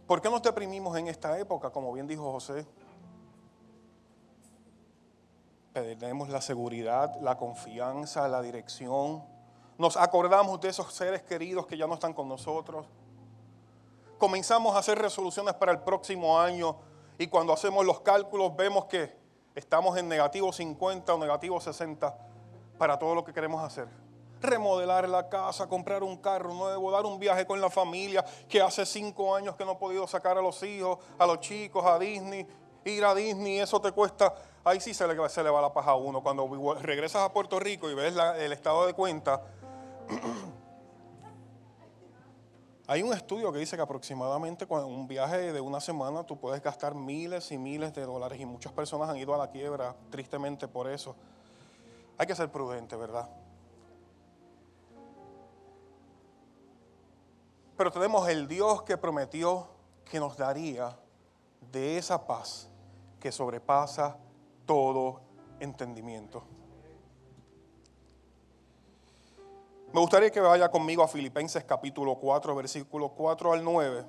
¿Por qué nos deprimimos en esta época? Como bien dijo José, perdemos la seguridad, la confianza, la dirección. Nos acordamos de esos seres queridos que ya no están con nosotros. Comenzamos a hacer resoluciones para el próximo año y cuando hacemos los cálculos vemos que estamos en negativo 50 o negativo 60 para todo lo que queremos hacer. Remodelar la casa, comprar un carro nuevo, dar un viaje con la familia que hace 5 años que no he podido sacar a los hijos, a los chicos, a Disney. Ir a Disney, eso te cuesta, ahí sí se le va la paja a uno. Cuando regresas a Puerto Rico y ves el estado de cuenta, hay un estudio que dice que aproximadamente con un viaje de una semana tú puedes gastar miles y miles de dólares y muchas personas han ido a la quiebra tristemente por eso. Hay que ser prudente, ¿verdad? Pero tenemos el Dios que prometió que nos daría de esa paz que sobrepasa todo entendimiento. Me gustaría que vaya conmigo a Filipenses capítulo 4, versículos 4 al 9.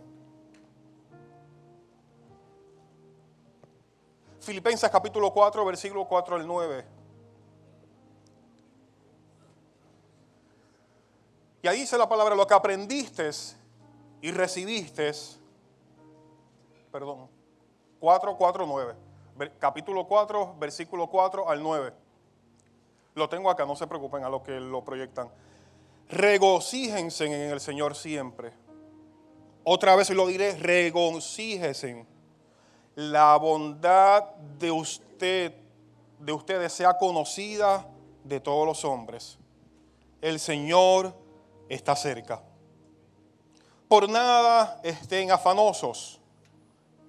Filipenses capítulo 4, versículo 4 al 9. Y ahí dice la palabra, lo que aprendiste y recibiste, 9. Capítulo 4, versículo 4 al 9. Lo tengo acá, no se preocupen a los que lo proyectan. Regocíjense en el Señor siempre. Otra vez lo diré, regocíjense. La bondad de ustedes sea conocida de todos los hombres. El Señor está cerca. Por nada estén afanosos.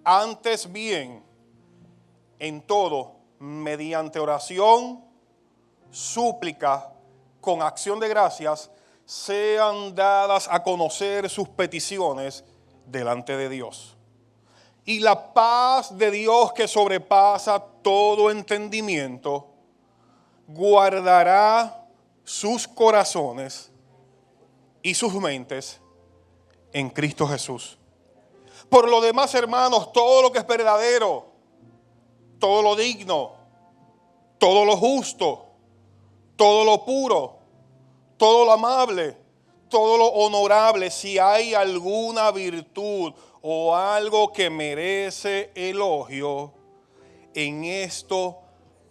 Antes bien, en todo, mediante oración, súplica, con acción de gracias, sean dadas a conocer sus peticiones delante de Dios. Y la paz de Dios que sobrepasa todo entendimiento, guardará sus corazones y sus mentes en Cristo Jesús. Por lo demás, hermanos, todo lo que es verdadero, todo lo digno, todo lo justo, todo lo puro, todo lo amable, todo lo honorable, si hay alguna virtud o algo que merece elogio, en esto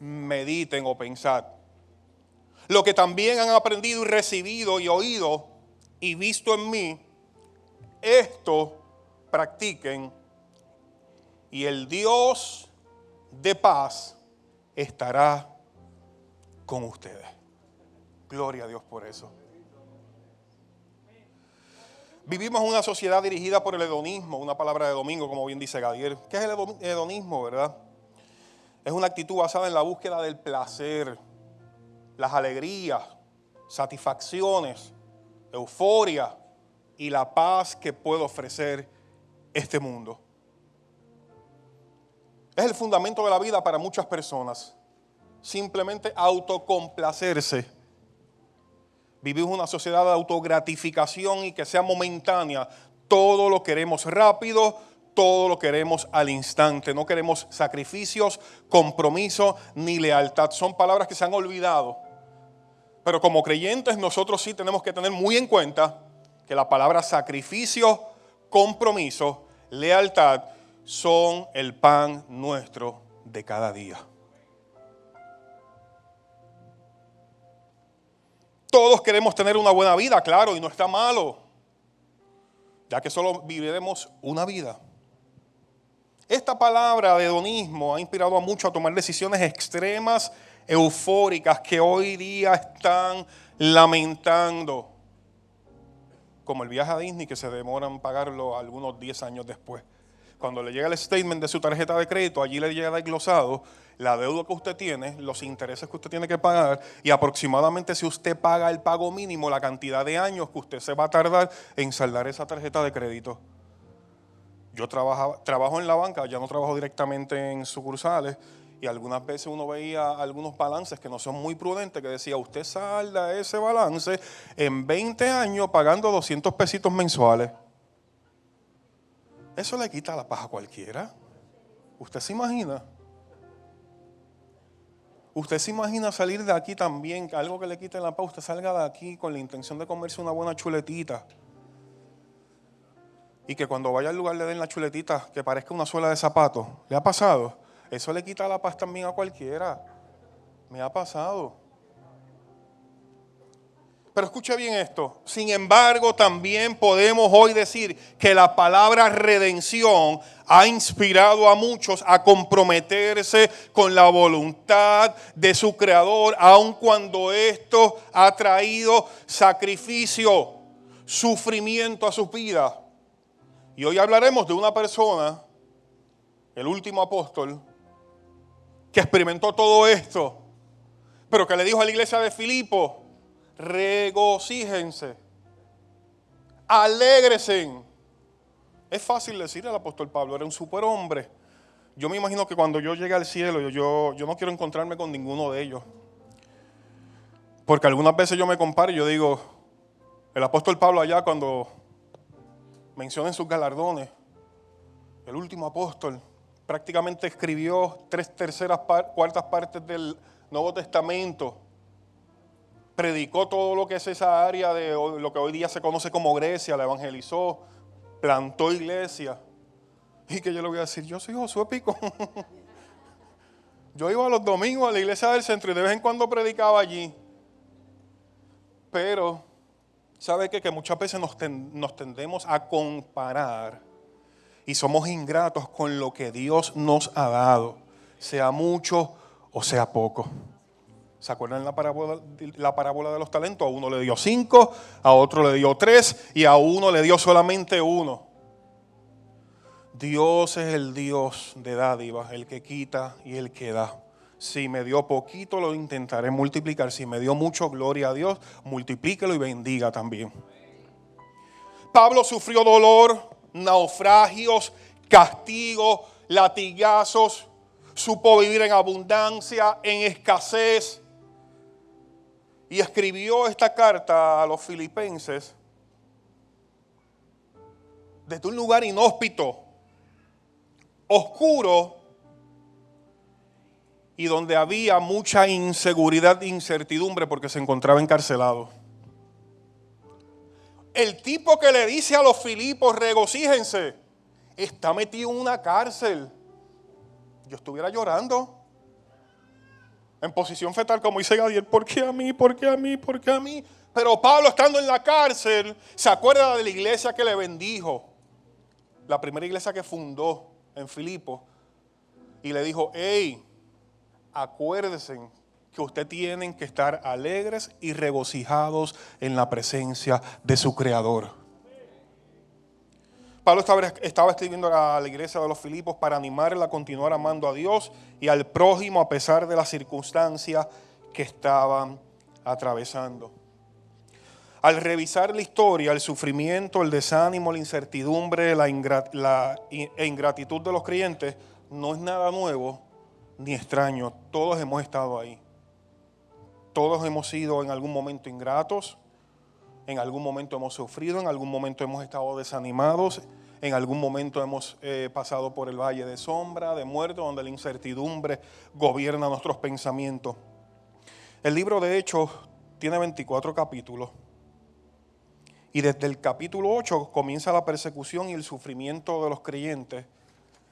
mediten o pensad. Lo que también han aprendido y recibido y oído y visto en mí, esto practiquen y el Dios de paz estará con ustedes. Gloria a Dios por eso. Vivimos en una sociedad dirigida por el hedonismo, una palabra de domingo, como bien dice Gadiel. ¿Qué es el hedonismo, verdad? Es una actitud basada en la búsqueda del placer, las alegrías, satisfacciones, euforia y la paz que puede ofrecer este mundo. Es el fundamento de la vida para muchas personas. Simplemente autocomplacerse. Vivimos una sociedad de autogratificación y que sea momentánea. Todo lo queremos rápido, todo lo queremos al instante. No queremos sacrificios, compromiso ni lealtad. Son palabras que se han olvidado. Pero como creyentes nosotros sí tenemos que tener muy en cuenta que la palabra sacrificio, compromiso, lealtad son el pan nuestro de cada día. Todos queremos tener una buena vida, claro, y no está malo, ya que solo viviremos una vida. Esta palabra de hedonismo ha inspirado a muchos a tomar decisiones extremas, eufóricas, que hoy día están lamentando. Como el viaje a Disney, que se demoran en pagarlo algunos 10 años después. Cuando le llega el statement de su tarjeta de crédito, allí le llega desglosado la deuda que usted tiene, los intereses que usted tiene que pagar y aproximadamente si usted paga el pago mínimo, la cantidad de años que usted se va a tardar en saldar esa tarjeta de crédito. Yo trabajo en la banca, ya no trabajo directamente en sucursales y algunas veces uno veía algunos balances que no son muy prudentes, que decía usted salda ese balance en 20 años pagando 200 pesitos mensuales. Eso le quita la paz a cualquiera. ¿Usted se imagina? ¿Usted se imagina salir de aquí también, algo que le quite la paz? Usted salga de aquí con la intención de comerse una buena chuletita. Y que cuando vaya al lugar le den la chuletita que parezca una suela de zapato. ¿Le ha pasado? Eso le quita la paz también a cualquiera. Me ha pasado. Pero escuche bien esto. Sin embargo, también podemos hoy decir que la palabra redención ha inspirado a muchos a comprometerse con la voluntad de su Creador, aun cuando esto ha traído sacrificio, sufrimiento a sus vidas. Y hoy hablaremos de una persona, el último apóstol, que experimentó todo esto, pero que le dijo a la iglesia de Filipo: regocíjense, alégresen. Es fácil decir al apóstol Pablo, era un superhombre. Yo me imagino que cuando yo llegue al cielo, yo no quiero encontrarme con ninguno de ellos. Porque algunas veces yo me comparo y yo digo, el apóstol Pablo allá cuando mencionen sus galardones, el último apóstol, prácticamente escribió 3/4 partes del Nuevo Testamento. Predicó todo lo que es esa área de lo que hoy día se conoce como Grecia, la evangelizó, plantó iglesia. Y que yo le voy a decir, yo soy Josué Pico. Yo iba los domingos a la iglesia del centro y de vez en cuando predicaba allí. Pero, ¿sabe qué? Que muchas veces nos tendemos a comparar y somos ingratos con lo que Dios nos ha dado, sea mucho o sea poco. ¿Se acuerdan la parábola de los talentos? A uno le dio 5, a otro le dio 3 y a uno le dio solamente 1. Dios es el Dios de dádivas, el que quita y el que da. Si me dio poquito, lo intentaré multiplicar. Si me dio mucho, gloria a Dios, multiplíquelo y bendiga también. Pablo sufrió dolor, naufragios, castigos, latigazos. Supo vivir en abundancia, en escasez. Y escribió esta carta a los filipenses desde un lugar inhóspito, oscuro, y donde había mucha inseguridad e incertidumbre porque se encontraba encarcelado. El tipo que le dice a los filipos, regocíjense, está metido en una cárcel. Yo estuviera llorando en posición fetal, como dice Gadiel, ¿por qué a mí? ¿Por qué a mí? ¿Por qué a mí? Pero Pablo, estando en la cárcel, se acuerda de la iglesia que le bendijo, la primera iglesia que fundó en Filipos, y le dijo, hey, acuérdense que ustedes tienen que estar alegres y regocijados en la presencia de su Creador. Pablo estaba escribiendo a la iglesia de los Filipos para animarla a continuar amando a Dios y al prójimo a pesar de las circunstancias que estaban atravesando. Al revisar la historia, el sufrimiento, el desánimo, la incertidumbre, la ingratitud de los creyentes no es nada nuevo ni extraño. Todos hemos estado ahí. Todos hemos sido en algún momento ingratos. En algún momento hemos sufrido, en algún momento hemos estado desanimados, en algún momento hemos pasado por el valle de sombra, de muerte, donde la incertidumbre gobierna nuestros pensamientos. El libro de Hechos tiene 24 capítulos y desde el capítulo 8 comienza la persecución y el sufrimiento de los creyentes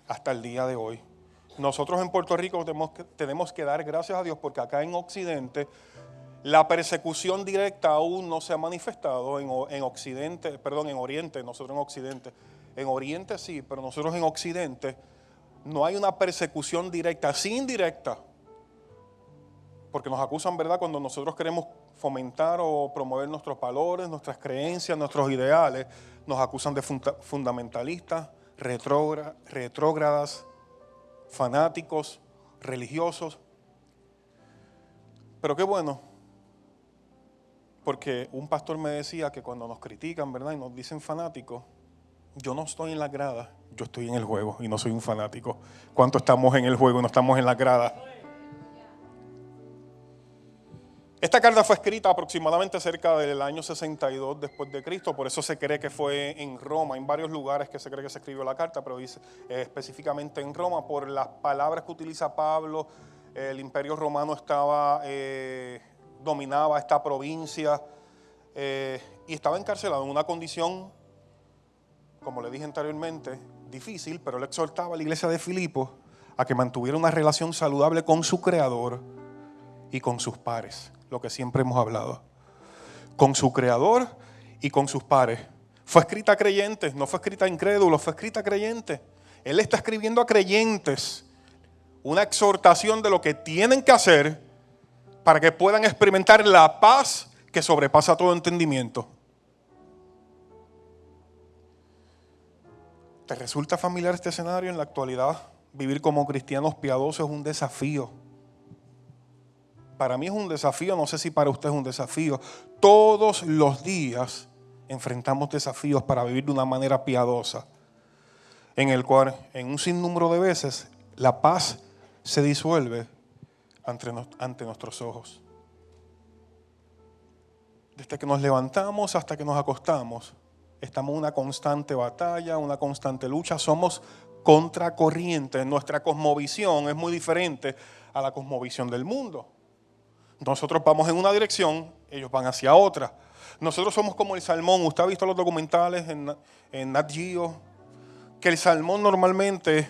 hasta el día de hoy. Nosotros en Puerto Rico tenemos que dar gracias a Dios porque acá en Occidente la persecución directa aún no se ha manifestado en Oriente, nosotros en Occidente. En Oriente sí, pero nosotros en Occidente no hay una persecución directa, sí indirecta. Porque nos acusan, ¿verdad?, cuando nosotros queremos fomentar o promover nuestros valores, nuestras creencias, nuestros ideales, nos acusan de fundamentalistas, retrógradas, fanáticos, religiosos. Pero qué bueno. Porque un pastor me decía que cuando nos critican, ¿verdad?, y nos dicen fanáticos, yo no estoy en la grada, yo estoy en el juego y no soy un fanático. ¿Cuánto estamos en el juego y no estamos en la grada? Esta carta fue escrita aproximadamente cerca del año 62 después de Cristo, por eso se cree que fue en Roma. Hay varios lugares que se cree que se escribió la carta, pero dice específicamente en Roma, por las palabras que utiliza Pablo. El Imperio Romano dominaba esta provincia y estaba encarcelado en una condición, como le dije anteriormente, difícil, pero él exhortaba a la iglesia de Filipos a que mantuviera una relación saludable con su Creador y con sus pares, lo que siempre hemos hablado, con su Creador y con sus pares. Fue escrita a creyentes, no fue escrita a incrédulos, fue escrita a creyentes. Él está escribiendo a creyentes una exhortación de lo que tienen que hacer para que puedan experimentar la paz que sobrepasa todo entendimiento. ¿Te resulta familiar este escenario en la actualidad? Vivir como cristianos piadosos es un desafío. Para mí es un desafío, no sé si para usted es un desafío. Todos los días enfrentamos desafíos para vivir de una manera piadosa, en el cual en un sinnúmero de veces la paz se disuelve ante nuestros ojos. Desde que nos levantamos hasta que nos acostamos, estamos en una constante batalla, una constante lucha. Somos contracorriente. Nuestra cosmovisión es muy diferente a la cosmovisión del mundo. Nosotros vamos en una dirección, ellos van hacia otra. Nosotros somos como el salmón. Usted ha visto los documentales en Nat Geo, que el salmón normalmente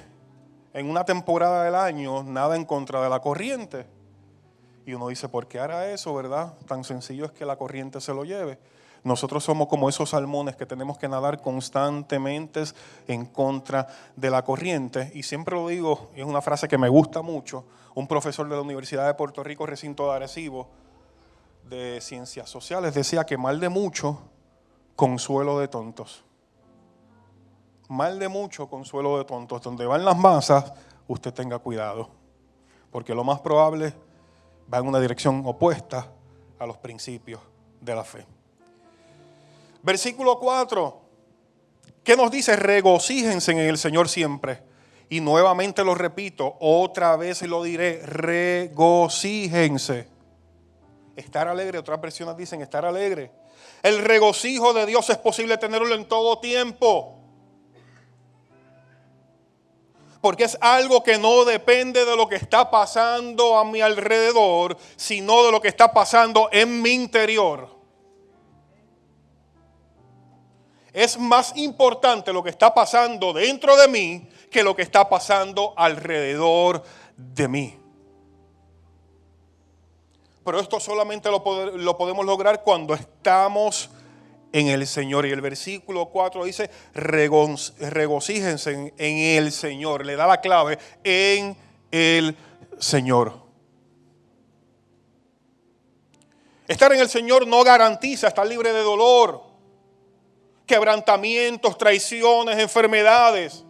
en una temporada del año nada en contra de la corriente. Y uno dice, ¿por qué hará eso, verdad? Tan sencillo es que la corriente se lo lleve. Nosotros somos como esos salmones que tenemos que nadar constantemente en contra de la corriente. Y siempre lo digo, y es una frase que me gusta mucho, un profesor de la Universidad de Puerto Rico, recinto de Arecibo, de Ciencias Sociales, decía que mal de mucho, consuelo de tontos. Mal de mucho, consuelo de tontos. Donde van las masas, usted tenga cuidado, porque lo más probable va en una dirección opuesta a los principios de la fe. Versículo 4, ¿qué nos dice? Regocíjense en el Señor siempre. Y nuevamente lo repito, otra vez lo diré, regocíjense. Estar alegre, otras versiones dicen estar alegre. El regocijo de Dios es posible tenerlo en todo tiempo. Porque es algo que no depende de lo que está pasando a mi alrededor, sino de lo que está pasando en mi interior. Es más importante lo que está pasando dentro de mí que lo que está pasando alrededor de mí. Pero esto solamente lo podemos lograr cuando estamos en el Señor. Y el versículo 4 dice, regocíjense en el Señor. Le da la clave, en el Señor. Estar en el Señor no garantiza estar libre de dolor, quebrantamientos, traiciones, enfermedades.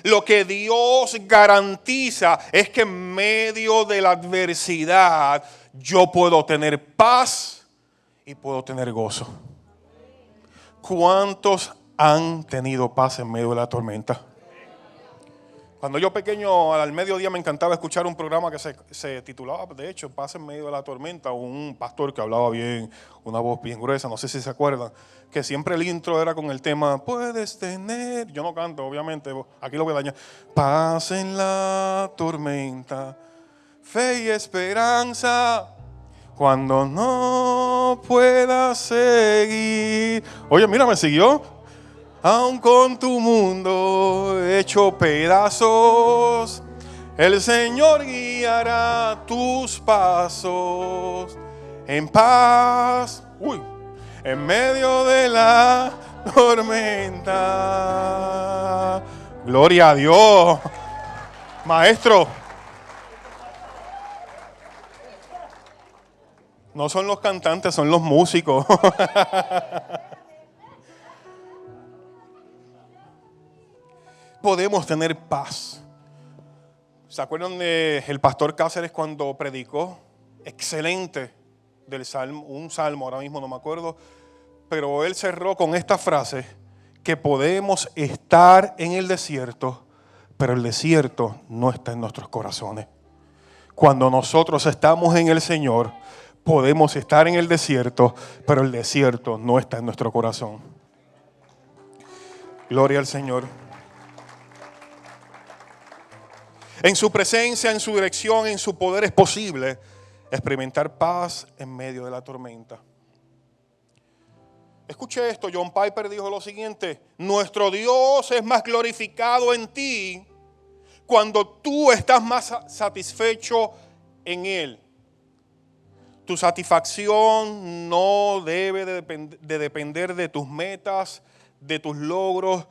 Lo que Dios garantiza es que en medio de la adversidad yo puedo tener paz y puedo tener gozo. ¿Cuántos han tenido paz en medio de la tormenta? Cuando yo pequeño, al mediodía me encantaba escuchar un programa que se titulaba, de hecho, Paz en medio de la tormenta. Un pastor que hablaba bien, una voz bien gruesa, no sé si se acuerdan, que siempre el intro era con el tema, puedes tener, yo no canto, obviamente, aquí lo voy a dañar. Paz en la tormenta, fe y esperanza, cuando no puedas seguir. Oye, mira, me siguió. Aun con tu mundo hecho pedazos, el Señor guiará tus pasos en paz, en medio de la tormenta. Gloria a Dios, maestro. No son los cantantes, son los músicos. Podemos tener paz. ¿Se acuerdan del pastor Cáceres cuando predicó? Excelente del salmo, un salmo, ahora mismo no me acuerdo, pero él cerró con esta frase, que podemos estar en el desierto, pero el desierto no está en nuestros corazones. Cuando nosotros estamos en el Señor, Podemos estar en el desierto, pero el desierto no está en nuestro corazón. Gloria al Señor. En su presencia, en su dirección, en su poder es posible experimentar paz en medio de la tormenta. Escuche esto, John Piper dijo lo siguiente: nuestro Dios es más glorificado en ti cuando tú estás más satisfecho en Él. Tu satisfacción no debe de depender de tus metas, de tus logros,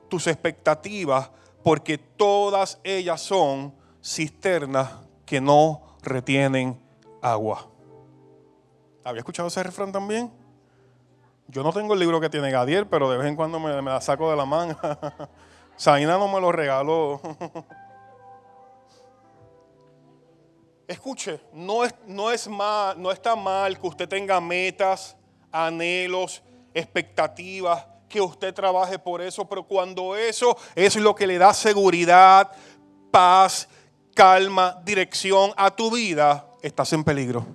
tus expectativas, porque todas ellas son cisternas que no retienen agua. ¿Había escuchado ese refrán también? Yo no tengo el libro que tiene Gadiel, pero de vez en cuando me la saco de la manga. Zaina no me lo regaló. Escuche, no está mal que usted tenga metas, anhelos, expectativas, que usted trabaje por eso, pero cuando eso es lo que le da seguridad, paz, calma, dirección a tu vida, estás en peligro.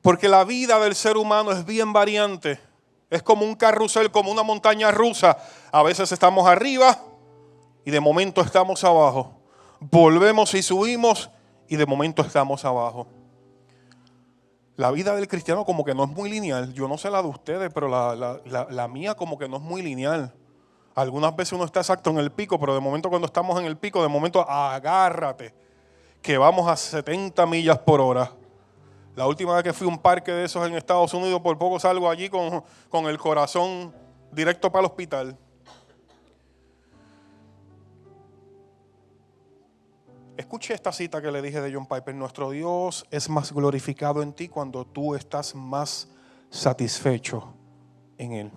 Porque la vida del ser humano es bien variante. Es como un carrusel, como una montaña rusa. A veces estamos arriba y de momento estamos abajo. Volvemos y subimos y de momento estamos abajo. La vida del cristiano como que no es muy lineal. Yo no sé la de ustedes, pero la mía como que no es muy lineal. Algunas veces uno está exacto en el pico, pero de momento cuando estamos en el pico, de momento agárrate, que vamos a 70 millas por hora. La última vez que fui a un parque de esos en Estados Unidos, por poco salgo allí con el corazón directo para el hospital. Escuche esta cita que le dije de John Piper: nuestro Dios es más glorificado en ti cuando tú estás más satisfecho en Él.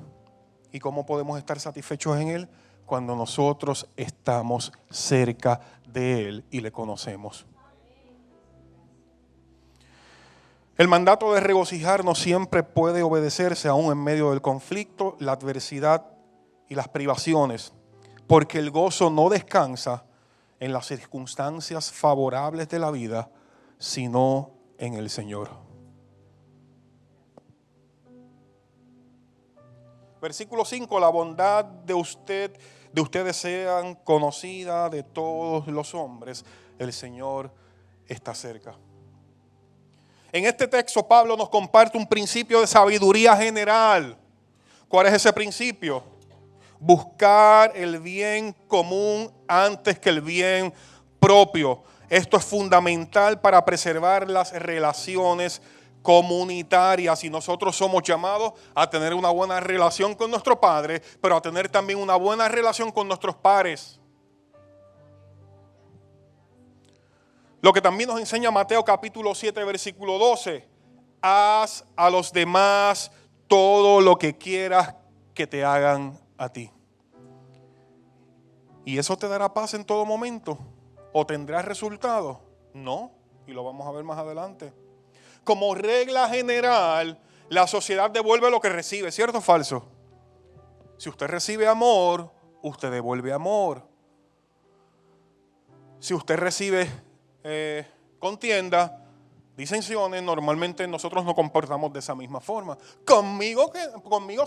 ¿Y cómo podemos estar satisfechos en Él? Cuando nosotros estamos cerca de Él y le conocemos. El mandato de regocijarnos siempre puede obedecerse aún en medio del conflicto, la adversidad y las privaciones, porque el gozo no descansa en las circunstancias favorables de la vida, sino en el Señor. Versículo 5: la bondad de ustedes sean conocida de todos los hombres, el Señor está cerca. En este texto Pablo nos comparte un principio de sabiduría general. ¿Cuál es ese principio? Buscar el bien común antes que el bien propio. Esto es fundamental para preservar las relaciones comunitarias, y nosotros somos llamados a tener una buena relación con nuestro Padre, pero a tener también una buena relación con nuestros pares. Lo que también nos enseña Mateo capítulo 7, versículo 12. Haz a los demás todo lo que quieras que te hagan a ti. ¿Y eso te dará paz en todo momento? ¿O tendrás resultados? No, y lo vamos a ver más adelante. Como regla general, la sociedad devuelve lo que recibe, ¿cierto o falso? Si usted recibe amor, usted devuelve amor. Si usted recibe contienda, disensiones, normalmente nosotros nos comportamos de esa misma forma. Conmigo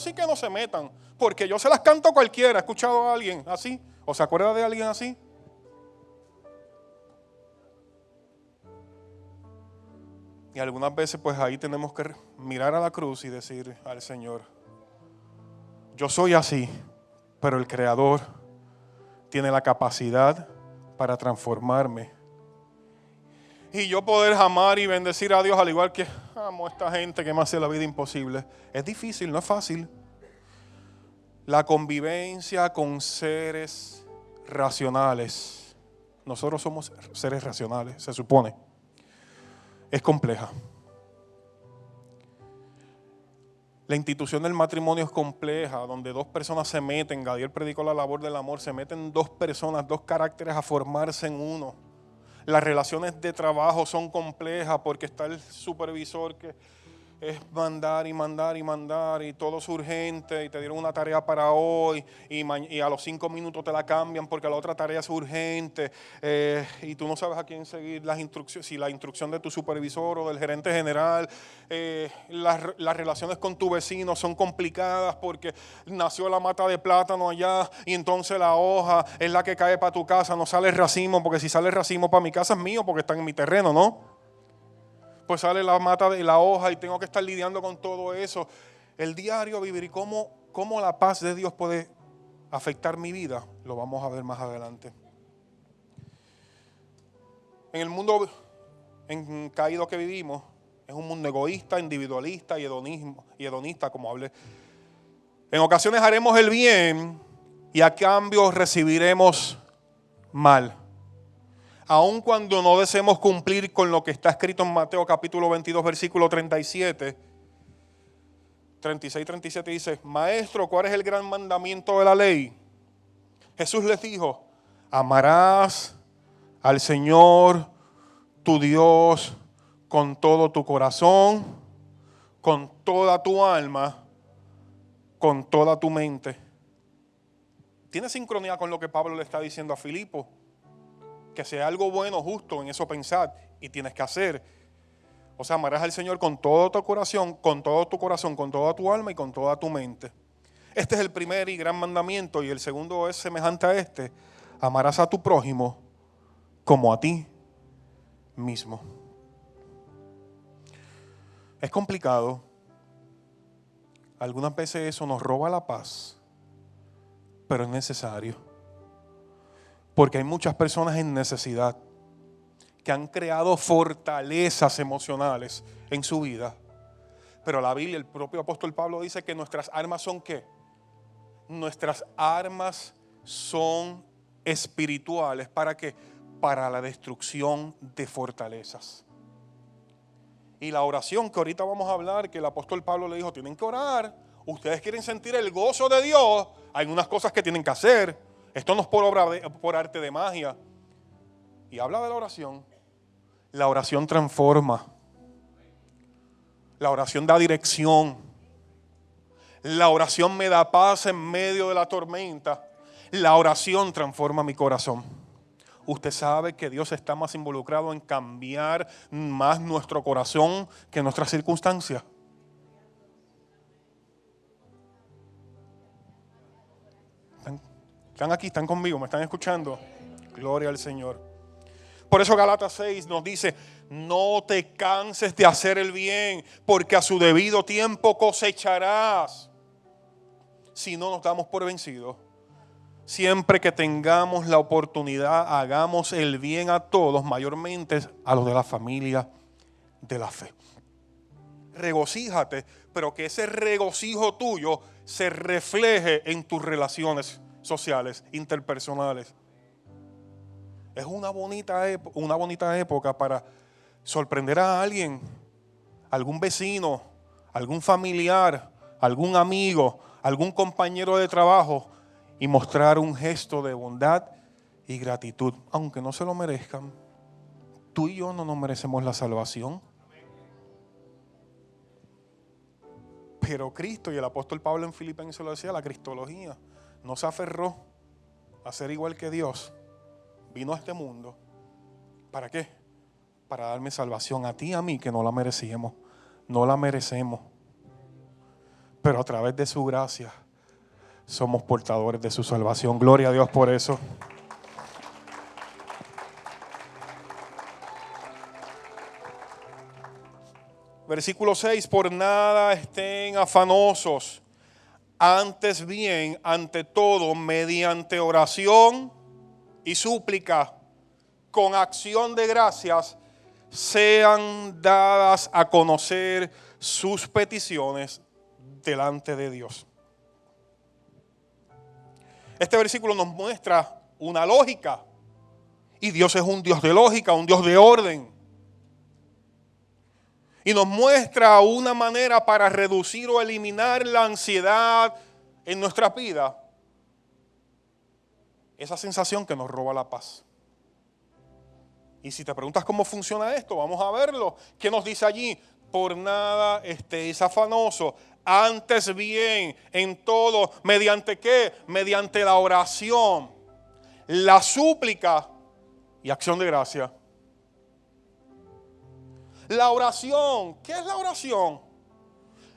sí que no se metan, porque yo se las canto a cualquiera. ¿Ha escuchado a alguien así? ¿O se acuerda de alguien así? Y algunas veces pues ahí tenemos que mirar a la cruz y decir al Señor: yo soy así, pero el Creador tiene la capacidad para transformarme. Y yo poder amar y bendecir a Dios al igual que amo a esta gente que me hace la vida imposible. Es difícil, no es fácil. La convivencia con seres racionales, nosotros somos seres racionales, se supone, es compleja. La institución del matrimonio es compleja, donde dos personas se meten. Gadiel predicó la labor del amor. Se meten dos personas, dos caracteres a formarse en uno. Las relaciones de trabajo son complejas porque está el supervisor es mandar y mandar y mandar y todo es urgente y te dieron una tarea para hoy y a los 5 minutos te la cambian porque la otra tarea es urgente y tú no sabes a quién seguir las instrucciones, si la instrucción de tu supervisor o del gerente general. Las relaciones con tu vecino son complicadas porque nació la mata de plátano allá y entonces la hoja es la que cae para tu casa, no sale racimo, porque si sale racimo para mi casa es mío porque está en mi terreno, ¿no? Pues sale la mata de la hoja y tengo que estar lidiando con todo eso. El diario vivir y cómo la paz de Dios puede afectar mi vida, lo vamos a ver más adelante. En el mundo caído que vivimos, es un mundo egoísta, individualista y hedonista, como hablé. En ocasiones haremos el bien y a cambio recibiremos mal. Aun cuando no deseemos cumplir con lo que está escrito en Mateo capítulo 22, versículo 37, 36, 37 dice: Maestro, ¿cuál es el gran mandamiento de la ley? Jesús les dijo: amarás al Señor tu Dios con todo tu corazón, con toda tu alma, con toda tu mente. ¿Tiene sincronía con lo que Pablo le está diciendo a Filipo? Que sea algo bueno, justo, en eso pensar y tienes que hacer. O sea, amarás al Señor con todo tu corazón, con toda tu alma y con toda tu mente. Este es el primer y gran mandamiento, y el segundo es semejante a este: amarás a tu prójimo como a ti mismo. Es complicado. Algunas veces eso nos roba la paz, pero es necesario. Porque hay muchas personas en necesidad que han creado fortalezas emocionales en su vida. Pero la Biblia, el propio apóstol Pablo dice que nuestras armas son ¿qué? Nuestras armas son espirituales. ¿Para qué? Para la destrucción de fortalezas. Y la oración que ahorita vamos a hablar, que el apóstol Pablo le dijo, tienen que orar. Ustedes quieren sentir el gozo de Dios, hay unas cosas que tienen que hacer. Esto no es por arte de magia. Y habla de la oración. La oración transforma. La oración da dirección. La oración me da paz en medio de la tormenta. La oración transforma mi corazón. Usted sabe que Dios está más involucrado en cambiar más nuestro corazón que nuestras circunstancias. Están aquí, están conmigo, me están escuchando. Gloria al Señor. Por eso Gálatas 6 nos dice: no te canses de hacer el bien, porque a su debido tiempo cosecharás. Si no nos damos por vencidos, siempre que tengamos la oportunidad, hagamos el bien a todos, mayormente a los de la familia de la fe. Regocíjate, pero que ese regocijo tuyo se refleje en tus relaciones sociales, interpersonales. Es una bonita época para sorprender a alguien, algún vecino, algún familiar, algún amigo, algún compañero de trabajo, y mostrar un gesto de bondad y gratitud, aunque no se lo merezcan. Tú y yo no nos merecemos la salvación. Pero Cristo, y el apóstol Pablo en Filipenses lo decía, la cristología, no se aferró a ser igual que Dios. Vino a este mundo. ¿Para qué? Para darme salvación a ti y a mí, que no la merecíamos. No la merecemos. Pero a través de su gracia somos portadores de su salvación. Gloria a Dios por eso. Versículo 6: por nada estén afanosos, antes bien, ante todo, mediante oración y súplica, con acción de gracias, sean dadas a conocer sus peticiones delante de Dios. Este versículo nos muestra una lógica, y Dios es un Dios de lógica, un Dios de orden. Y nos muestra una manera para reducir o eliminar la ansiedad en nuestra vida. Esa sensación que nos roba la paz. Y si te preguntas cómo funciona esto, vamos a verlo. ¿Qué nos dice allí? por nada estéis afanosos. Antes bien, en todo, ¿mediante qué? Mediante la oración, la súplica y acción de gracia. La oración, ¿qué es la oración?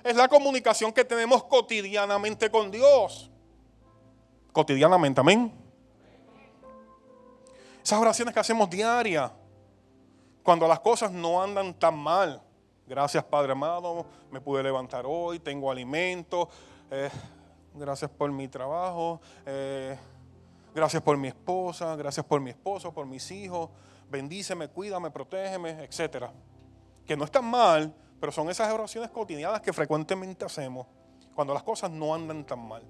Es la comunicación que tenemos cotidianamente con Dios. Cotidianamente, amén. Esas oraciones que hacemos diarias, cuando las cosas no andan tan mal. Gracias, Padre amado, me pude levantar hoy, tengo alimento. Gracias por mi trabajo. Gracias por mi esposa, gracias por mi esposo, por mis hijos. Bendíceme, cuídame, protégeme, etc. Que no están mal, pero son esas oraciones cotidianas que frecuentemente hacemos cuando las cosas no andan tan mal.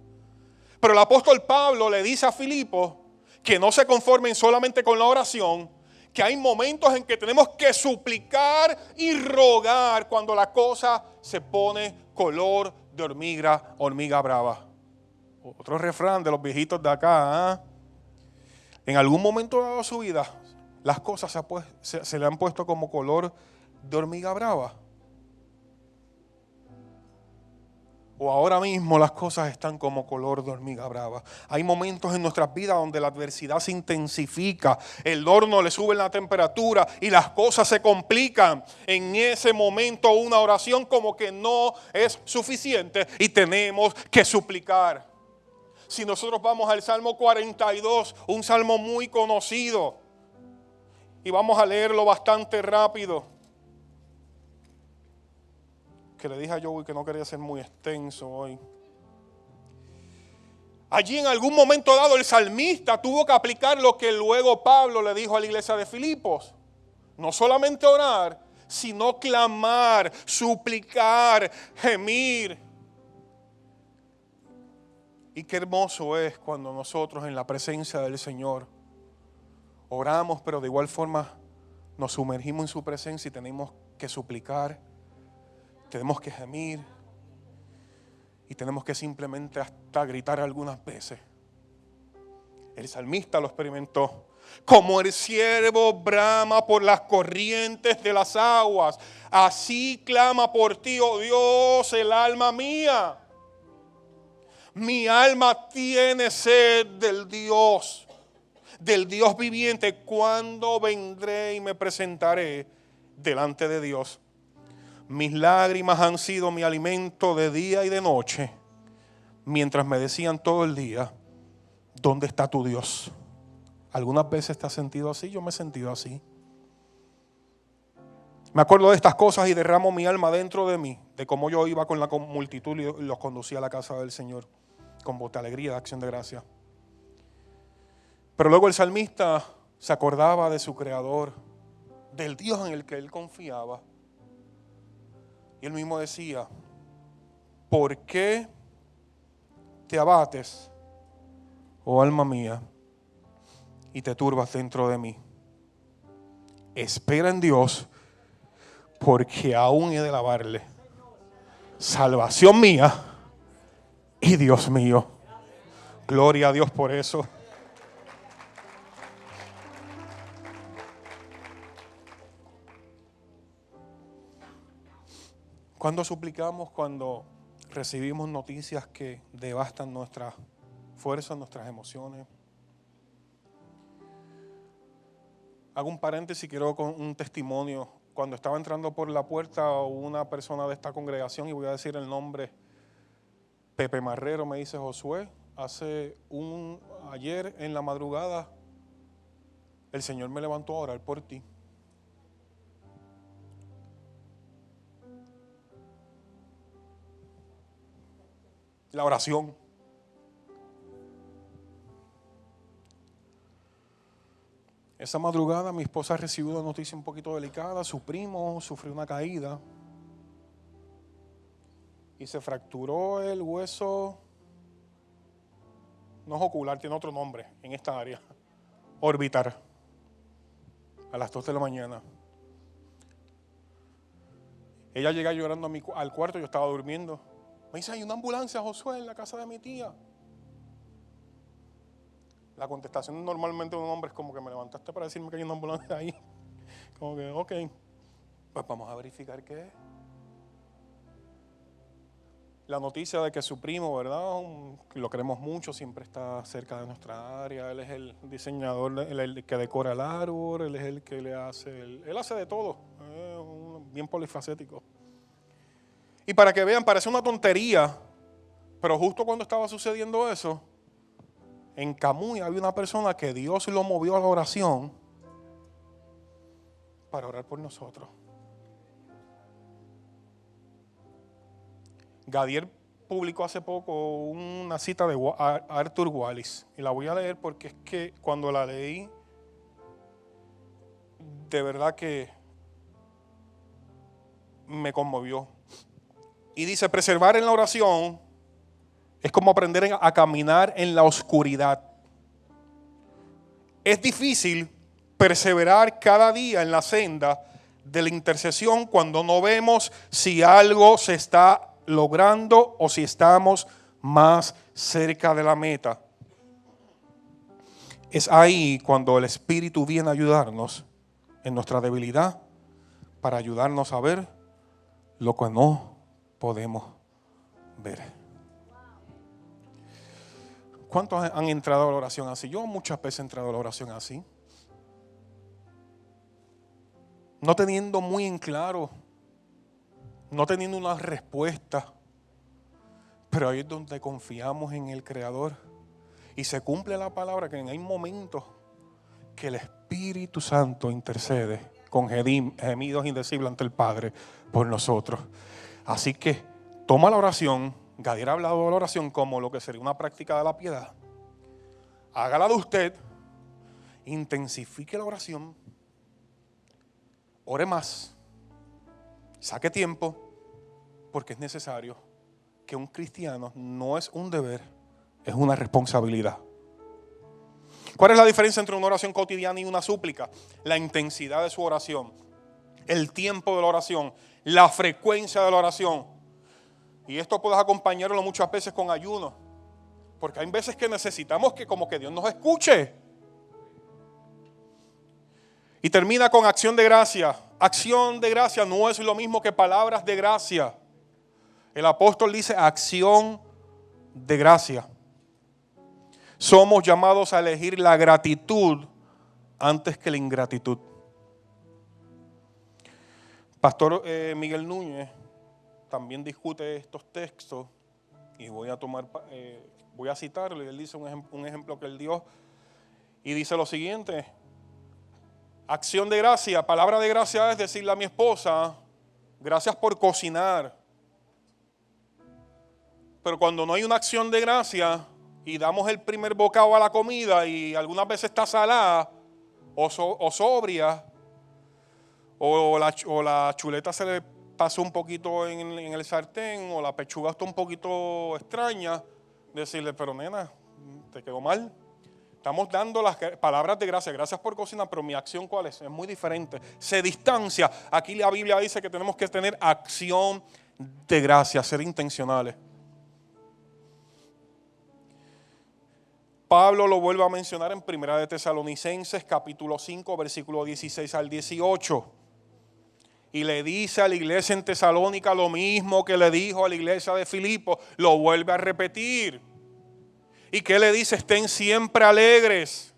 Pero el apóstol Pablo le dice a Filipos que no se conformen solamente con la oración, que hay momentos en que tenemos que suplicar y rogar cuando la cosa se pone color de hormiga brava. Otro refrán de los viejitos de acá. En algún momento dado de su vida, las cosas se le han puesto como color de hormiga brava. O ahora mismo las cosas están como color de hormiga brava. Hay momentos en nuestras vidas donde la adversidad se intensifica, el horno le sube la temperatura y las cosas se complican. En ese momento una oración como que no es suficiente y tenemos que suplicar. Si nosotros vamos al Salmo 42, un salmo muy conocido, y vamos a leerlo bastante rápido, que le dije a Joey que no quería ser muy extenso hoy. Allí en algún momento dado el salmista tuvo que aplicar lo que luego Pablo le dijo a la iglesia de Filipos. No solamente orar, sino clamar, suplicar, gemir. Y qué hermoso es cuando nosotros en la presencia del Señor oramos, pero de igual forma nos sumergimos en su presencia y tenemos que suplicar, tenemos que gemir y tenemos que simplemente hasta gritar algunas veces. El salmista lo experimentó. Como el ciervo brama por las corrientes de las aguas, así clama por ti, oh Dios, el alma mía. Mi alma tiene sed del Dios viviente. ¿Cuándo vendré y me presentaré delante de Dios? Mis lágrimas han sido mi alimento de día y de noche, mientras me decían todo el día, ¿dónde está tu Dios? ¿Algunas veces te has sentido así? Yo me he sentido así. Me acuerdo de estas cosas y derramo mi alma dentro de mí, de cómo yo iba con la multitud y los conducía a la casa del Señor, con voz de alegría, de acción de gracia. Pero luego el salmista se acordaba de su Creador, del Dios en el que él confiaba. Y él mismo decía, ¿por qué te abates, oh alma mía, y te turbas dentro de mí? Espera en Dios, porque aún he de alabarle. Salvación mía y Dios mío. Gloria a Dios por eso. Cuando suplicamos, cuando recibimos noticias que devastan nuestras fuerzas, nuestras emociones. Hago un paréntesis, quiero con un testimonio. Cuando estaba entrando por la puerta una persona de esta congregación, y voy a decir el nombre, Pepe Marrero, me dice: Josué, ayer en la madrugada el Señor me levantó a orar por ti. La oración. Esa madrugada mi esposa recibió una noticia un poquito delicada. Su primo sufrió una caída y se fracturó el hueso, no es ocular, tiene otro nombre en esta área, orbitar, a las 2 de la mañana. Ella llega llorando al cuarto, yo estaba durmiendo. Me dice: hay una ambulancia, Josué, en la casa de mi tía. La contestación normalmente de un hombre es como que: me levantaste para decirme que hay una ambulancia ahí. Como que, ok, pues vamos a verificar qué es. la noticia de que su primo, ¿verdad? Lo queremos mucho, siempre está cerca de nuestra área. Él es el diseñador, el que decora el árbol, él es el que le hace, él hace de todo, bien polifacético. Y para que vean, parece una tontería, pero justo cuando estaba sucediendo eso, en Camuy había una persona que Dios lo movió a la oración para orar por nosotros. Gadiel publicó hace poco una cita de Arthur Wallis y la voy a leer porque es que cuando la leí, de verdad que me conmovió. Y dice, preservar en la oración es como aprender a caminar en la oscuridad. Es difícil perseverar cada día en la senda de la intercesión cuando no vemos si algo se está logrando o si estamos más cerca de la meta. Es ahí cuando el Espíritu viene a ayudarnos en nuestra debilidad para ayudarnos a ver lo que no podemos ver. ¿Cuántos han entrado a la oración así? Yo muchas veces he entrado a la oración así, no teniendo muy en claro, no teniendo una respuesta, pero ahí es donde confiamos en el Creador y se cumple la palabra que hay momentos que el Espíritu Santo intercede con gemidos indecibles ante el Padre por nosotros. Así que toma la oración. Gadiel ha hablado de la oración como lo que sería una práctica de la piedad. Hágala de usted, intensifique la oración, ore más, saque tiempo, porque es necesario que un cristiano no es un deber, es una responsabilidad. ¿Cuál es la diferencia entre una oración cotidiana y una súplica? La intensidad de su oración, el tiempo de la oración, la frecuencia de la oración. Y esto puedes acompañarlo muchas veces con ayuno, porque hay veces que necesitamos que como que Dios nos escuche. Y termina con acción de gracia. Acción de gracia no es lo mismo que palabras de gracia. El apóstol dice acción de gracia. Somos llamados a elegir la gratitud antes que la ingratitud. Pastor Miguel Núñez también discute estos textos y voy a citarlo. Él dice un ejemplo que él dio y dice lo siguiente: acción de gracia, palabra de gracia es decirle a mi esposa, gracias por cocinar. Pero cuando no hay una acción de gracia y damos el primer bocado a la comida y algunas veces está salada o sobria, o la chuleta se le pasó un poquito en el sartén, o la pechuga está un poquito extraña, decirle, pero nena, te quedó mal. Estamos dando las palabras de gracia, gracias por cocinar, pero mi acción ¿cuál es? Es muy diferente, se distancia. Aquí la Biblia dice que tenemos que tener acción de gracia, ser intencionales. Pablo lo vuelve a mencionar en 1 de Tesalonicenses capítulo 5 versículo 16 al 18. Y le dice a la iglesia en Tesalónica lo mismo que le dijo a la iglesia de Filipo, lo vuelve a repetir. ¿Y qué le dice? Estén siempre alegres,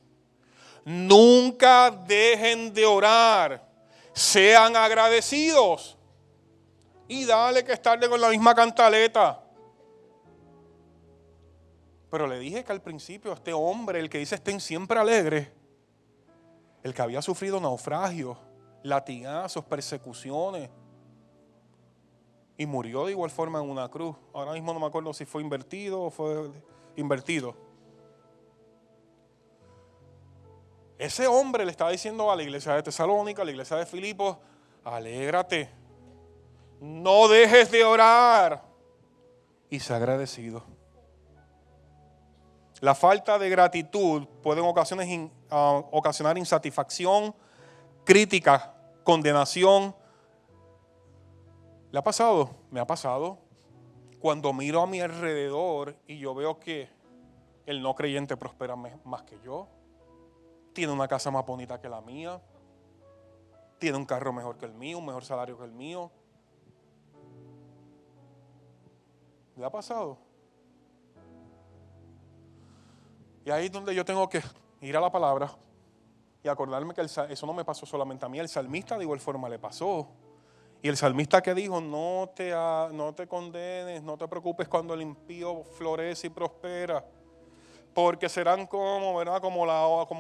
nunca dejen de orar, sean agradecidos. Y dale que estarle con la misma cantaleta. Pero le dije que al principio este hombre, el que dice estén siempre alegres, el que había sufrido naufragios, latigazos, persecuciones, y murió de igual forma en una cruz. Ahora mismo no me acuerdo si fue invertido o fue invertido. Ese hombre le estaba diciendo a la iglesia de Tesalónica, a la iglesia de Filipos, alégrate, no dejes de orar y sé agradecido. La falta de gratitud puede en ocasiones ocasionar insatisfacción, crítica, condenación. ¿Le ha pasado? Me ha pasado. Cuando miro a mi alrededor y yo veo que el no creyente prospera más que yo, tiene una casa más bonita que la mía, tiene un carro mejor que el mío, un mejor salario que el mío. ¿Le ha pasado? Y ahí es donde yo tengo que ir a la palabra y acordarme que eso no me pasó solamente a mí. El salmista de igual forma le pasó. Y el salmista que dijo, no te condenes, no te preocupes cuando el impío florece y prospera, porque serán como, ¿verdad? Como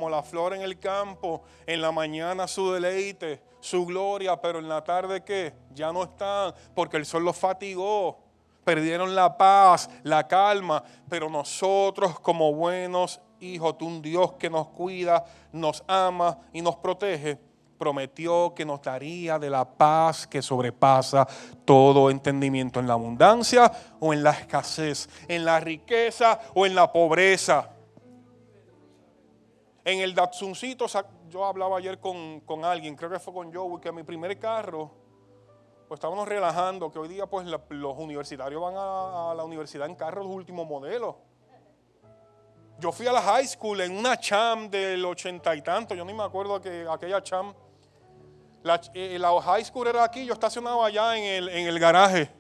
la flor en el campo, en la mañana su deleite, su gloria, pero en la tarde ¿qué? Ya no están, porque el sol los fatigó, perdieron la paz, la calma, pero nosotros como buenos hijos de un Dios que nos cuida, nos ama y nos protege, prometió que nos daría de la paz que sobrepasa todo entendimiento, en la abundancia o en la escasez, en la riqueza o en la pobreza. En el Datsuncito, yo hablaba ayer con alguien, creo que fue con Joey, que mi primer carro, pues estábamos relajando, que hoy día pues los universitarios van a la universidad en carros de último modelo. Yo fui a la high school en una Cham del 80 y tanto, yo ni me acuerdo que aquella Cham. La high school era aquí, yo estacionaba allá en el garaje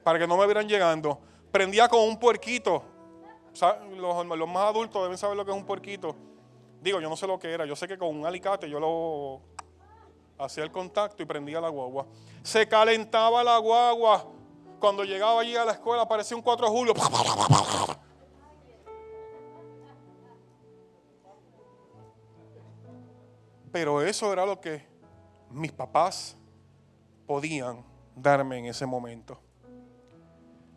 para que no me vieran llegando. Prendía con un puerquito. Los más adultos deben saber lo que es un puerquito. Digo, yo no sé lo que era. Yo sé que con un alicate yo lo hacía el contacto y prendía la guagua. Se calentaba la guagua. Cuando llegaba allí a la escuela parecía un 4 de julio. Pero eso era lo que mis papás podían darme en ese momento.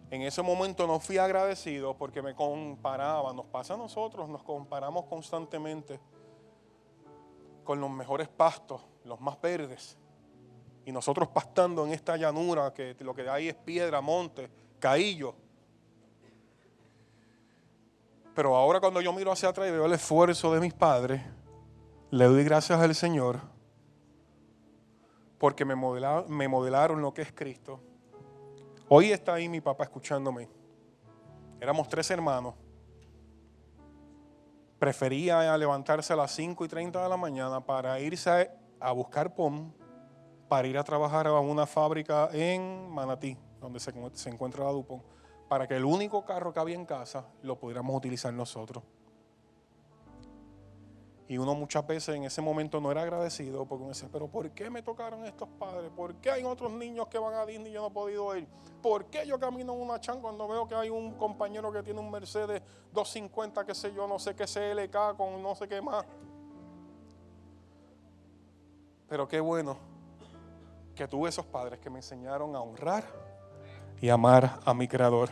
En ese momento no fui agradecido porque me comparaba. Nos pasa a nosotros, nos comparamos constantemente con los mejores pastos, los más verdes. Y nosotros pastando en esta llanura que lo que hay es piedra, monte, caillo. Pero ahora cuando yo miro hacia atrás y veo el esfuerzo de mis padres, le doy gracias al Señor porque me modelaron lo que es Cristo. Hoy está ahí mi papá escuchándome. Éramos 3 hermanos. Prefería levantarse a las 5:30 de la mañana para irse a buscar pom, para ir a trabajar a una fábrica en Manatí, donde se encuentra la DuPont, para que el único carro que había en casa lo pudiéramos utilizar nosotros. Y uno muchas veces en ese momento no era agradecido porque uno decía, pero ¿por qué me tocaron estos padres? ¿Por qué hay otros niños que van a Disney y yo no he podido ir? ¿Por qué yo camino en una Chan cuando veo que hay un compañero que tiene un Mercedes 250, qué sé yo, no sé qué CLK con no sé qué más? Pero qué bueno que tuve esos padres que me enseñaron a honrar y amar a mi Creador.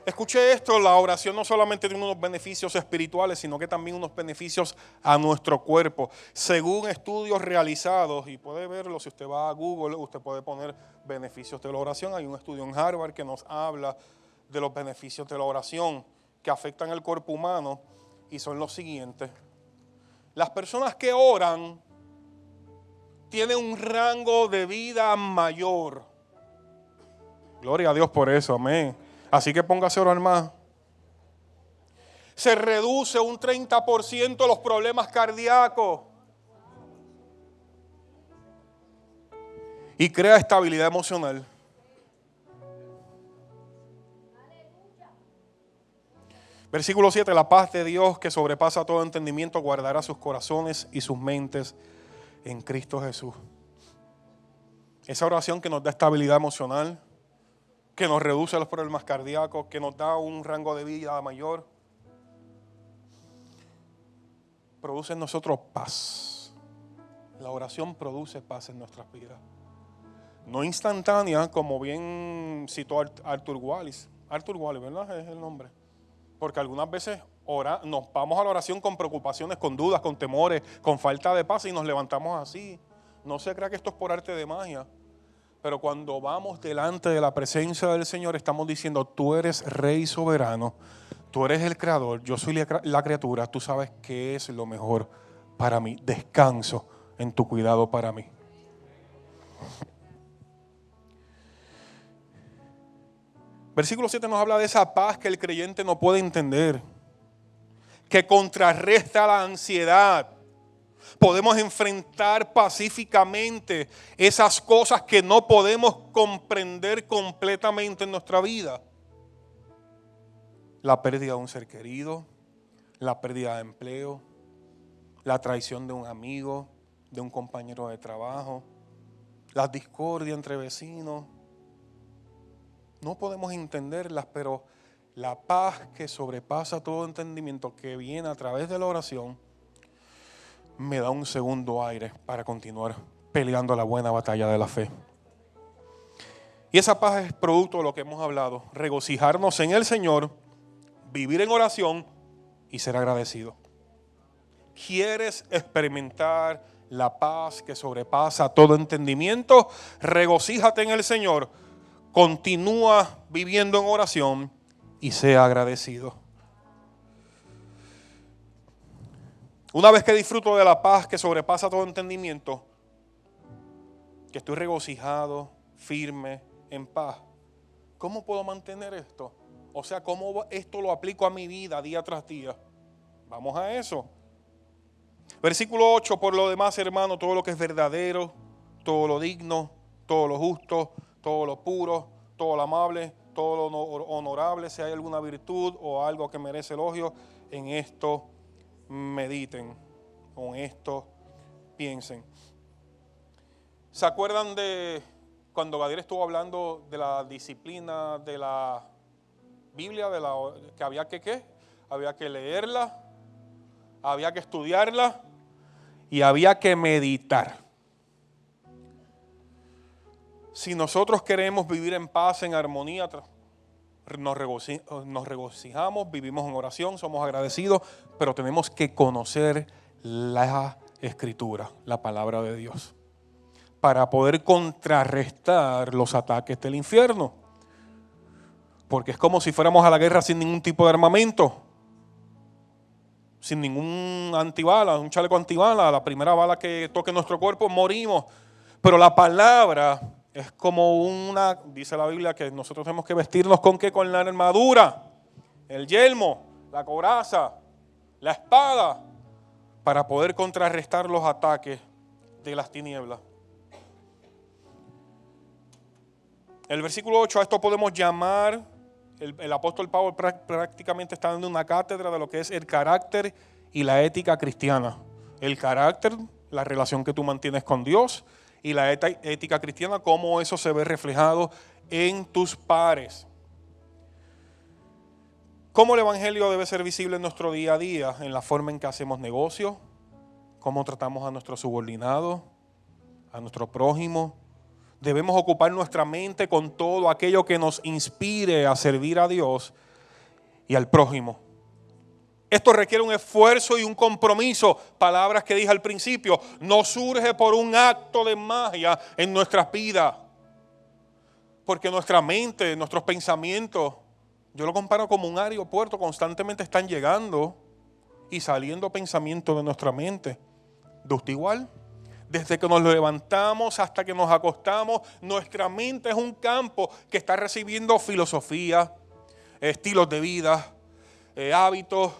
Escuche esto, la oración no solamente tiene unos beneficios espirituales, sino que también unos beneficios a nuestro cuerpo. Según estudios realizados, y puede verlo si usted va a Google, usted puede poner beneficios de la oración. Hay un estudio en Harvard que nos habla de los beneficios de la oración que afectan el cuerpo humano y son los siguientes. Las personas que oran tienen un rango de vida mayor. Gloria a Dios por eso, amén. Así que póngase a orar más. Se reduce un 30% los problemas cardíacos. Y crea estabilidad emocional. Versículo 7, la paz de Dios que sobrepasa todo entendimiento guardará sus corazones y sus mentes en Cristo Jesús. Esa oración que nos da estabilidad emocional, que nos reduce los problemas cardíacos, que nos da un rango de vida mayor, produce en nosotros paz. La oración produce paz en nuestras vidas. No instantánea, como bien citó Arthur Wallis. Arthur Wallis, ¿verdad? Es el nombre. Porque algunas veces nos vamos a la oración con preocupaciones, con dudas, con temores, con falta de paz y nos levantamos así. No se crea que esto es por arte de magia. Pero cuando vamos delante de la presencia del Señor, estamos diciendo, tú eres Rey soberano, tú eres el Creador, yo soy la criatura, tú sabes qué es lo mejor para mí. Descanso en tu cuidado para mí. Versículo 7 nos habla de esa paz que el creyente no puede entender, que contrarresta la ansiedad. Podemos enfrentar pacíficamente esas cosas que no podemos comprender completamente en nuestra vida. La pérdida de un ser querido, la pérdida de empleo, la traición de un amigo, de un compañero de trabajo, la discordia entre vecinos. No podemos entenderlas, pero la paz que sobrepasa todo entendimiento, que viene a través de la oración, me da un segundo aire para continuar peleando la buena batalla de la fe. Y esa paz es producto de lo que hemos hablado: regocijarnos en el Señor, vivir en oración y ser agradecido. ¿Quieres experimentar la paz que sobrepasa todo entendimiento? Regocíjate en el Señor, continúa viviendo en oración y sea agradecido. Una vez que disfruto de la paz que sobrepasa todo entendimiento, que estoy regocijado, firme, en paz, ¿cómo puedo mantener esto? O sea, ¿cómo esto lo aplico a mi vida día tras día? Vamos a eso. Versículo 8, por lo demás, hermano, todo lo que es verdadero, todo lo digno, todo lo justo, todo lo puro, todo lo amable, todo lo honorable, si hay alguna virtud o algo que merece elogio, en esto mediten, o en esto piensen. ¿Se acuerdan de cuando Gadiel estuvo hablando de la disciplina de la Biblia, que había que ¿qué? Había que leerla, había que estudiarla y había que meditar. Si nosotros queremos vivir en paz, en armonía, nos regocijamos, vivimos en oración, somos agradecidos, pero tenemos que conocer la Escritura, la palabra de Dios, para poder contrarrestar los ataques del infierno. Porque es como si fuéramos a la guerra sin ningún tipo de armamento, sin ningún antibala, un chaleco antibala. La primera bala que toque nuestro cuerpo morimos. Pero la palabra es como dice la Biblia que nosotros tenemos que vestirnos ¿con qué? Con la armadura, el yelmo, la coraza, la espada, para poder contrarrestar los ataques de las tinieblas. El versículo 8, a esto podemos llamar, el apóstol Pablo prácticamente está dando una cátedra de lo que es el carácter y la ética cristiana. El carácter, la relación que tú mantienes con Dios, y la ética cristiana, cómo eso se ve reflejado en tus pares. Cómo el evangelio debe ser visible en nuestro día a día, en la forma en que hacemos negocios, cómo tratamos a nuestros subordinados, a nuestro prójimo. Debemos ocupar nuestra mente con todo aquello que nos inspire a servir a Dios y al prójimo. Esto requiere un esfuerzo y un compromiso. Palabras que dije al principio, no surge por un acto de magia en nuestras vidas. Porque nuestra mente, nuestros pensamientos, yo lo comparo como un aeropuerto, constantemente están llegando y saliendo pensamientos de nuestra mente. ¿De usted igual? Desde que nos levantamos hasta que nos acostamos, nuestra mente es un campo que está recibiendo filosofía, estilos de vida, hábitos.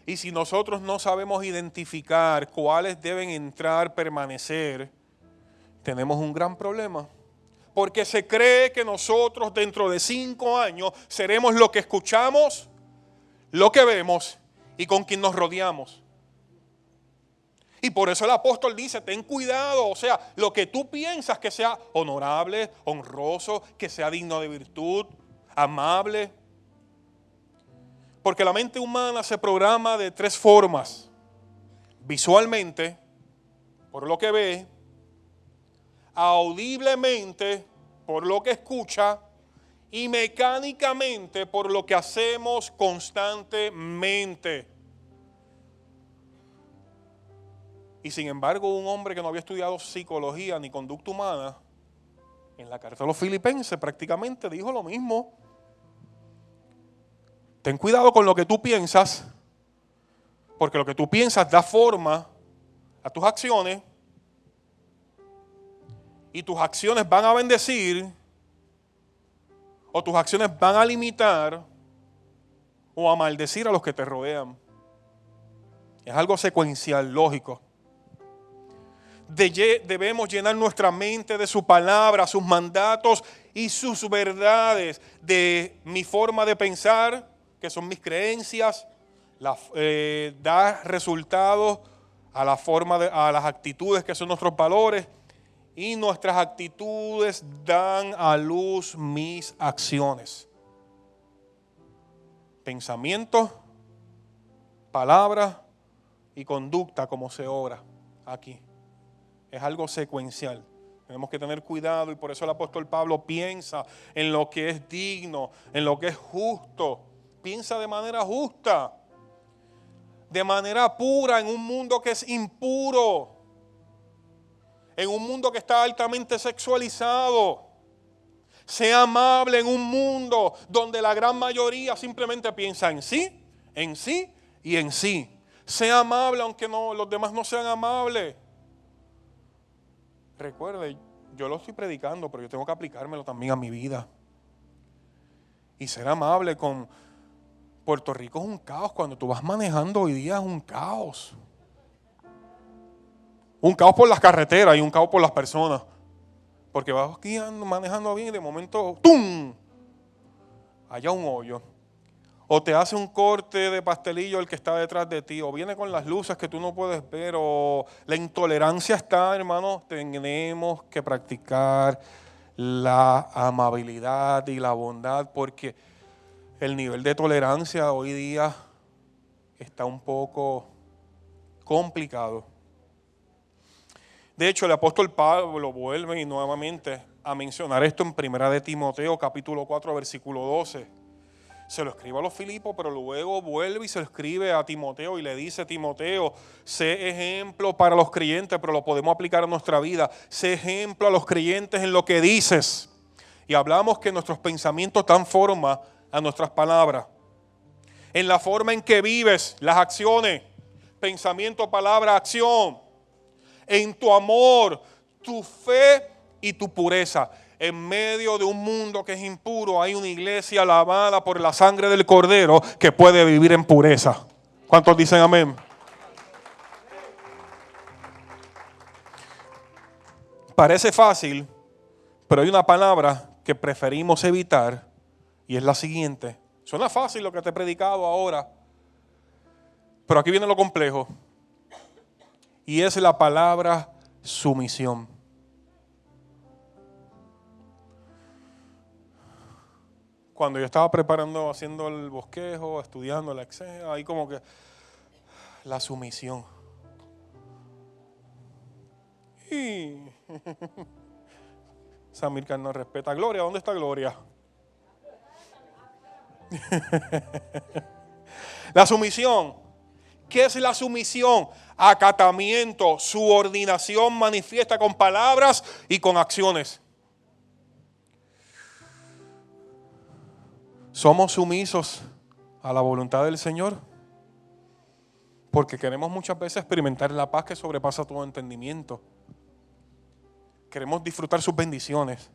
Y si nosotros no sabemos identificar cuáles deben entrar, permanecer, tenemos un gran problema. Porque se cree que nosotros dentro de 5 años seremos lo que escuchamos, lo que vemos y con quien nos rodeamos. Y por eso el apóstol dice, ten cuidado, o sea, lo que tú piensas que sea honorable, honroso, que sea digno de virtud, amable. Porque la mente humana se programa de 3 formas. Visualmente, por lo que ve, audiblemente, por lo que escucha, y mecánicamente, por lo que hacemos constantemente. Y sin embargo, un hombre que no había estudiado psicología ni conducta humana, en la carta a los Filipenses prácticamente dijo lo mismo. Ten cuidado con lo que tú piensas, porque lo que tú piensas da forma a tus acciones, y tus acciones van a bendecir, o tus acciones van a limitar o a maldecir a los que te rodean. Es algo secuencial, lógico. Debemos llenar nuestra mente de su palabra, sus mandatos y sus verdades, de mi forma de pensar, que son mis creencias, dar resultados a a las actitudes que son nuestros valores, y nuestras actitudes dan a luz mis acciones. Pensamiento, palabra y conducta, como se obra aquí. Es algo secuencial. Tenemos que tener cuidado, y por eso el apóstol Pablo piensa en lo que es digno, en lo que es justo. Piensa de manera justa, de manera pura, en un mundo que es impuro, en un mundo que está altamente sexualizado. Sea amable en un mundo donde la gran mayoría simplemente piensa en sí y en sí. Sea amable aunque los demás no sean amables. Recuerde, yo lo estoy predicando, pero yo tengo que aplicármelo también a mi vida. Y ser amable con Puerto Rico es un caos. Cuando tú vas manejando hoy día es un caos. Un caos por las carreteras y un caos por las personas. Porque vas guiando, manejando bien y de momento ¡tum! Allá un hoyo. O te hace un corte de pastelillo el que está detrás de ti, o viene con las luces que tú no puedes ver, o la intolerancia está, hermanos. Tenemos que practicar la amabilidad y la bondad, porque el nivel de tolerancia hoy día está un poco complicado. De hecho, el apóstol Pablo vuelve nuevamente a mencionar esto en 1 de Timoteo, capítulo 4, versículo 12. Se lo escribe a los Filipos, pero luego vuelve y se lo escribe a Timoteo y le dice: Timoteo, sé ejemplo para los creyentes, pero lo podemos aplicar a nuestra vida. Sé ejemplo a los creyentes en lo que dices. Y hablamos que nuestros pensamientos dan forma a nuestras palabras. En la forma en que vives, las acciones, pensamiento, palabra, acción. En tu amor, tu fe y tu pureza. En medio de un mundo que es impuro, hay una iglesia lavada por la sangre del Cordero que puede vivir en pureza. ¿Cuántos dicen amén? Parece fácil, pero hay una palabra que preferimos evitar, y es la siguiente. Suena fácil lo que te he predicado ahora, pero aquí viene lo complejo, y es la palabra sumisión. Cuando yo estaba preparando, haciendo el bosquejo, estudiando la exégesis, ahí como que la sumisión. Y Samir no respeta. Gloria, ¿dónde está Gloria? La sumisión. ¿Qué es la sumisión? Acatamiento, subordinación manifiesta con palabras y con acciones. ¿Somos sumisos a la voluntad del Señor? Porque queremos muchas veces experimentar la paz que sobrepasa todo entendimiento. Queremos disfrutar sus bendiciones,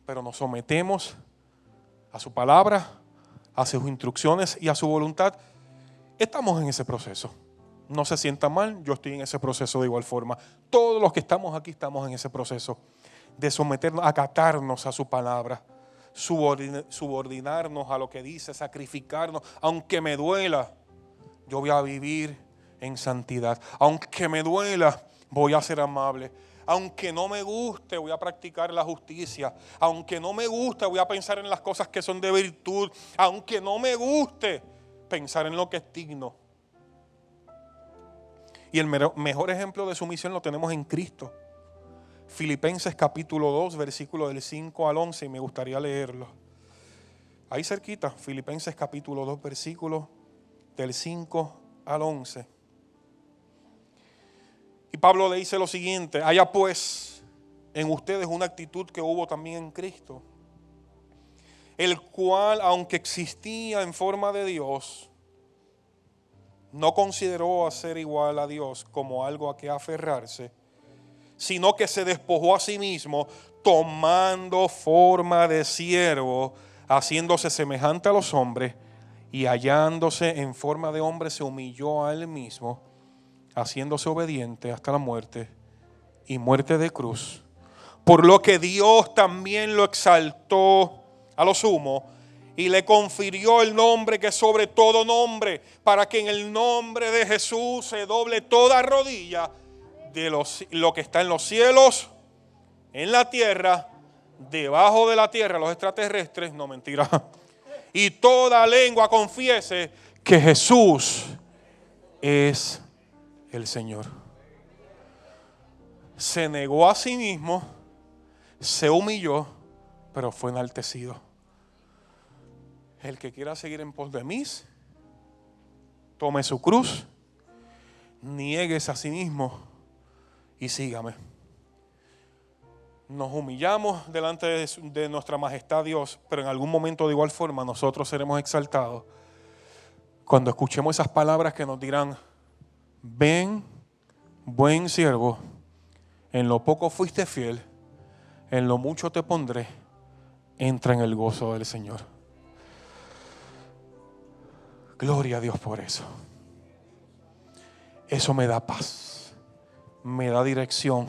pero nos sometemos a su palabra, a sus instrucciones y a su voluntad. Estamos en ese proceso. No se sienta mal, yo estoy en ese proceso de igual forma. Todos los que estamos aquí estamos en ese proceso de someternos, acatarnos a su palabra. Subordinarnos a lo que dice, sacrificarnos. Aunque me duela, yo voy a vivir en santidad. Aunque me duela, voy a ser amable. Aunque no me guste, voy a practicar la justicia. Aunque no me guste, voy a pensar en las cosas que son de virtud. Aunque no me guste, pensar en lo que es digno. Y el mejor ejemplo de sumisión lo tenemos en Cristo. Filipenses capítulo 2, versículo del 5 al 11, y me gustaría leerlo. Ahí cerquita, Filipenses capítulo 2, versículo del 5 al 11. Y Pablo le dice lo siguiente: haya pues en ustedes una actitud que hubo también en Cristo, el cual, aunque existía en forma de Dios, no consideró a ser igual a Dios como algo a que aferrarse, sino que se despojó a sí mismo, tomando forma de siervo, haciéndose semejante a los hombres, y hallándose en forma de hombre, se humilló a él mismo, haciéndose obediente hasta la muerte y muerte de cruz, por lo que Dios también lo exaltó a lo sumo y le confirió el nombre que es sobre todo nombre, para que en el nombre de Jesús se doble toda rodilla de lo que está en los cielos, en la tierra, debajo de la tierra, los extraterrestres, no mentira, y toda lengua confiese que Jesús es el Señor. Se negó a sí mismo, se humilló, pero fue enaltecido. El que quiera seguir en pos de mí, tome su cruz, niéguese a sí mismo y sígame. Nos humillamos delante de nuestra majestad Dios, pero en algún momento de igual forma nosotros seremos exaltados cuando escuchemos esas palabras que nos dirán: ven, buen siervo, en lo poco fuiste fiel, en lo mucho te pondré, entra en el gozo del Señor. Gloria a Dios por eso. Eso me da paz, me da dirección,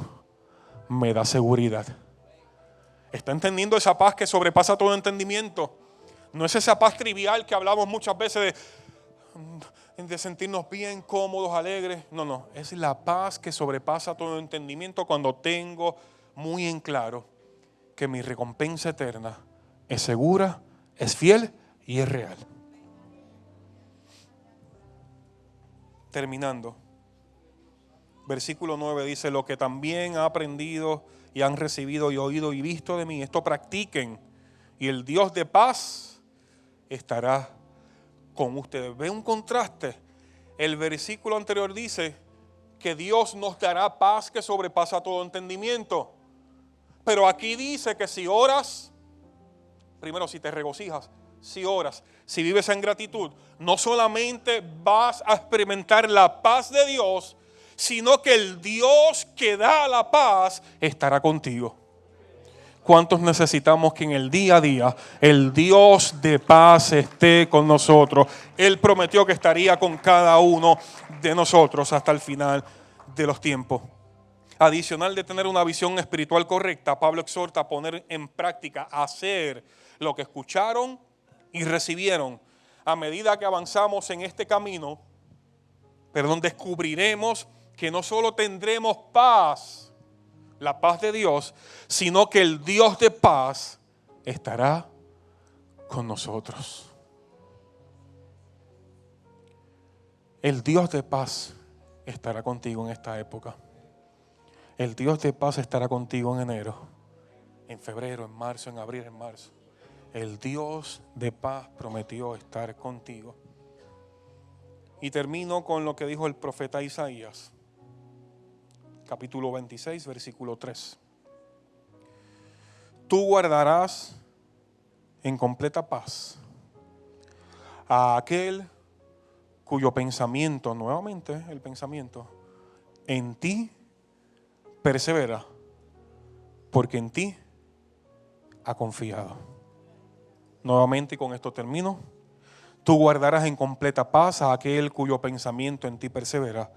me da seguridad. ¿Está entendiendo esa paz que sobrepasa todo entendimiento? No es esa paz trivial que hablamos muchas veces de sentirnos bien, cómodos, alegres. No, es la paz que sobrepasa todo entendimiento cuando tengo muy en claro que mi recompensa eterna es segura, es fiel y es real. Terminando, versículo 9 dice: lo que también ha aprendido y han recibido y oído y visto de mí, esto practiquen, y el Dios de paz estará con ustedes. ¿Ve un contraste? El versículo anterior dice que Dios nos dará paz que sobrepasa todo entendimiento. Pero aquí dice que si oras, primero si te regocijas, si oras, si vives en gratitud, no solamente vas a experimentar la paz de Dios, sino que el Dios que da la paz estará contigo. ¿Cuántos necesitamos que en el día a día el Dios de paz esté con nosotros? Él prometió que estaría con cada uno de nosotros hasta el final de los tiempos. Adicional de tener una visión espiritual correcta, Pablo exhorta a poner en práctica, a hacer lo que escucharon y recibieron. A medida que avanzamos en este camino, descubriremos que no solo tendremos paz, la paz de Dios, sino que el Dios de paz estará con nosotros. El Dios de paz estará contigo en esta época. El Dios de paz estará contigo en enero, en febrero, en marzo, en abril, en marzo. El Dios de paz prometió estar contigo. Y termino con lo que dijo el profeta Isaías, capítulo 26, versículo 3. Tú guardarás en completa paz a aquel cuyo pensamiento, nuevamente el pensamiento, en ti persevera, porque en ti ha confiado. Nuevamente, y con esto termino. Tú guardarás en completa paz a aquel cuyo pensamiento en ti persevera,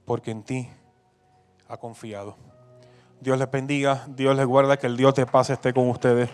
porque en ti ha confiado. Dios les bendiga, Dios les guarda, que el Dios de paz esté con ustedes.